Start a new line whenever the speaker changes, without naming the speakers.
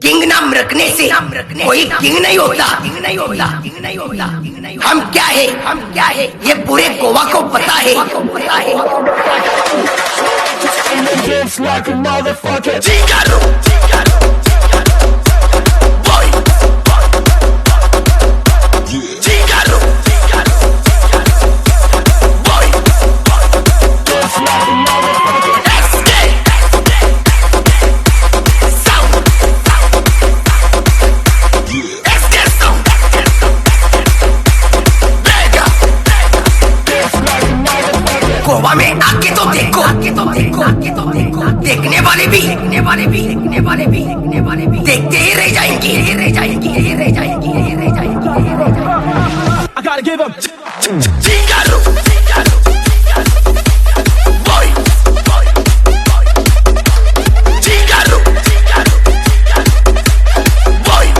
King नाम रखने से कोई किंग नहीं होता। हम क्या है ये पूरे गोवा को पता है। Zingaro Boys, Zingaro Boys, Goa में आके तो देखो, देखने वाले भी देखते ही रह जाएंगे।
I gotta give up.
Zingaro Boys, Zingaro Boys.